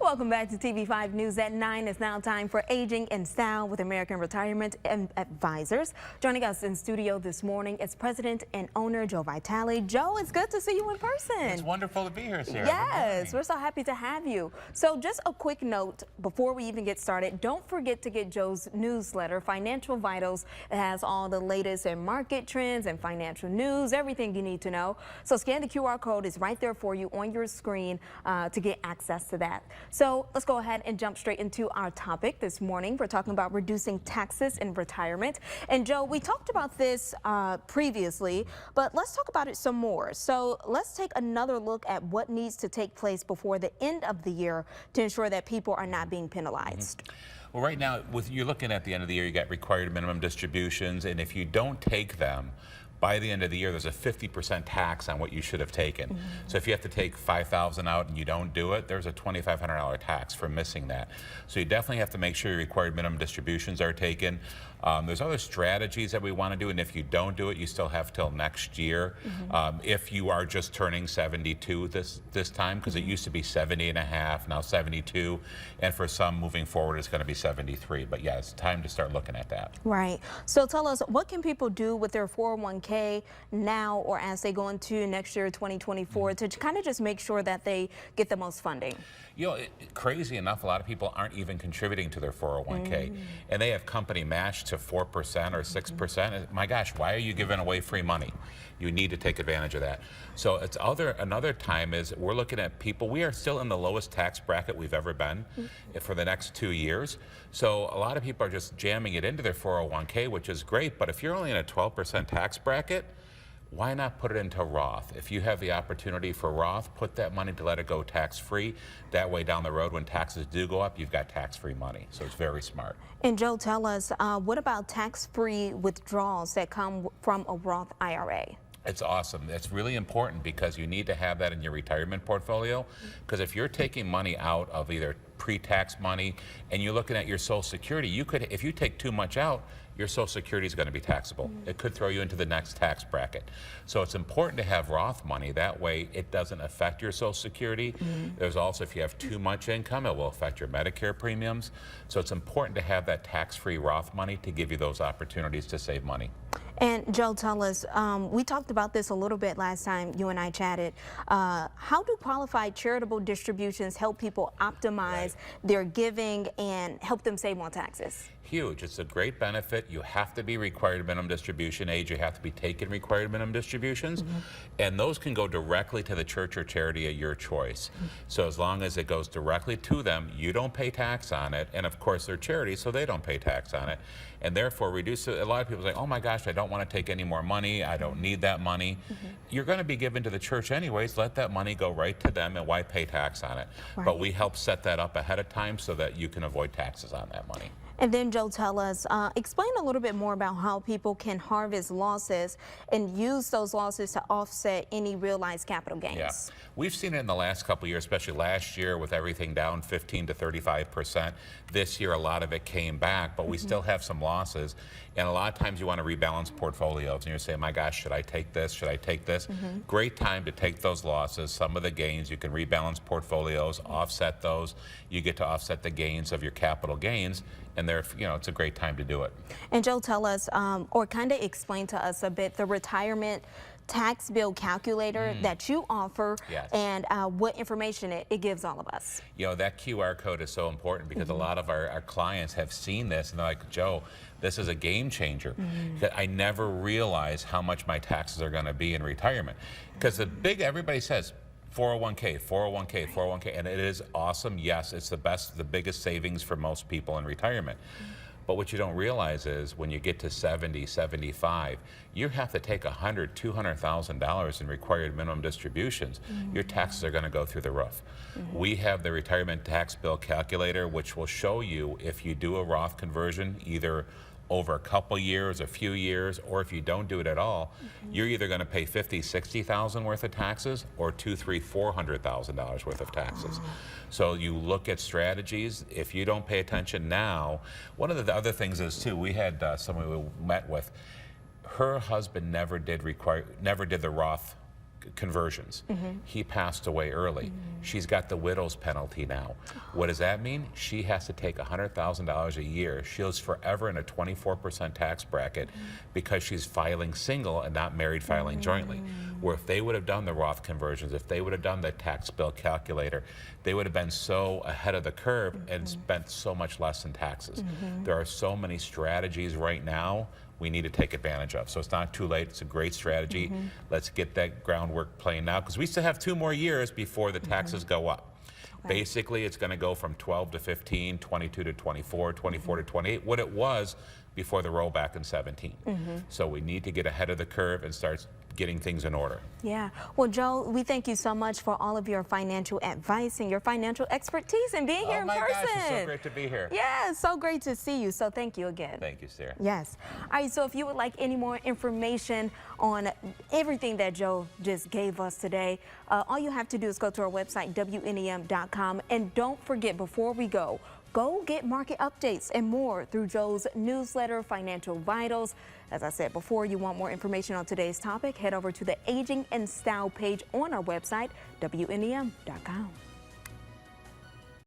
Welcome back to TV5 News at 9. It's now time for Aging in Style with American Retirement Advisors. Joining us in studio this morning is President and owner Joe Vitale. Joe, it's good to see you in person. It's wonderful to be here, Sarah. Yes, we're so happy to have you. So just a quick note before we even get started, don't forget to get Joe's newsletter, Financial Vitals. It has all the latest in market trends and financial news, everything you need to know. So scan the QR code. It's right there for you on your screen to get access to that. So let's go ahead and jump straight into our topic this morning. We're talking about reducing taxes in retirement. And Joe, we talked about this previously, but let's talk about it some more. So let's take another look at what needs to take place before the end of the year to ensure that people are not being penalized. Well, right now, you're looking at the end of the year, you got required minimum distributions, and if you don't take them, by the end of the year, there's a 50% tax on what you should have taken. So if you have to take $5,000 out and you don't do it, there's a $2,500 tax for missing that. So you definitely have to make sure your required minimum distributions are taken. There's other strategies that we want to do, and if you don't do it, you still have till next year. If you are just turning 72 this time, because it used to be 70 and a half, now 72, and for some moving forward, it's going to be 73. But yeah, it's time to start looking at that. Right. So tell us, what can people do with their 401k now or as they go into next year, 2024, to kind of just make sure that they get the most funding? You know, crazy enough, a lot of people aren't even contributing to their 401k, and they have company match to 4% or 6%. My gosh, why are you giving away free money? You need to take advantage of that. So it's another time is we're looking at people. We are still in the lowest tax bracket we've ever been for the next 2 years. So a lot of people are just jamming it into their 401k, which is great. But if you're only in a 12% tax bracket, why not put it into Roth? If you have the opportunity for Roth, put that money to let it go tax-free. That way down the road when taxes do go up, you've got tax-free money. So it's very smart. And Joe, tell us, what about tax-free withdrawals that come from a Roth IRA? It's awesome. It's really important because you need to have that in your retirement portfolio. Because if you're taking money out of either pre-tax money and you're looking at your Social Security, you could, if you take too much out, your Social Security is going to be taxable. It could throw you into the next tax bracket. So it's important to have Roth money. That way it doesn't affect your Social Security. There's also, if you have too much income, it will affect your Medicare premiums. So it's important to have that tax-free Roth money to give you those opportunities to save money. And Joe, tell us, we talked about this a little bit last time you and I chatted. How do qualified charitable distributions help people optimize their giving and help them save on taxes? Huge. It's a great benefit. You have to be required minimum distribution age. You have to be taking required minimum distributions. And those can go directly to the church or charity of your choice. So as long as it goes directly to them, you don't pay tax on it. And of course, they're charities, so they don't pay tax on it. And therefore, reduce it. A lot of people say, oh my gosh, I don't want to take any more money. I don't need that money. You're going to be given to the church anyways. Let that money go right to them, and why pay tax on it? But we help set that up ahead of time so that you can avoid taxes on that money. And then, Joe, tell us, explain a little bit more about how people can harvest losses and use those losses to offset any realized capital gains. Yeah, we've seen it in the last couple of years, especially last year with everything down 15 to 35%. This year, a lot of it came back, but we still have some losses. And a lot of times you want to rebalance portfolios, and you're saying, my gosh, should I take this? Should I take this? Great time to take those losses. Some of the gains, you can rebalance portfolios, offset those. You get to offset the gains of your capital gains. And it's a great time to do it. And Joe, tell us, or kind of explain to us a bit, the retirement tax bill calculator that you offer and what information it gives all of us. You know, that QR code is so important because a lot of our clients have seen this and they're like, Joe, this is a game changer. I never realized how much my taxes are going to be in retirement. Because everybody says, 401k, 401k, 401k, and it is awesome. Yes, it's the biggest savings for most people in retirement. But what you don't realize is when you get to 70, 75, you have to take $100,000, $200,000 in required minimum distributions. Your taxes are going to go through the roof. We have the retirement tax bill calculator, which will show you if you do a Roth conversion, either over a couple years, a few years, or if you don't do it at all, you're either going to pay $50,000, $60,000 worth of taxes or $200,000, $300,000, $400,000 worth of taxes. So you look at strategies. If you don't pay attention now, one of the other things is too, we had someone we met with, her husband never did the Roth conversions. He passed away early. She's got the widow's penalty now. What does that mean? She has to take $100,000 a year. She's forever in a 24% tax bracket because she's filing single and not married filing jointly. Where if they would have done the Roth conversions, if they would have done the tax bill calculator, they would have been so ahead of the curve and spent so much less in taxes. There are so many strategies right now we need to take advantage of. So it's not too late. It's a great strategy. Let's get that groundwork playing now, because we still have 2 more years before the taxes go up. Basically, it's going to go from 12 to 15, 22 to 24, 24 to 28, what it was before the rollback in 17. So we need to get ahead of the curve and start getting things in order. Yeah. Well, Joe, we thank you so much for all of your financial advice and your financial expertise and being here in person. Oh my gosh, it's so great to be here. Yeah, it's so great to see you. So thank you again. Thank you, Sarah. Yes. All right, so if you would like any more information on everything that Joe just gave us today, all you have to do is go to our website, WNEM.com. And don't forget, before we go get market updates and more through Joe's newsletter, Financial Vitals. As I said before, you want more information on today's topic, head over to the Aging and Style page on our website, WNEM.com.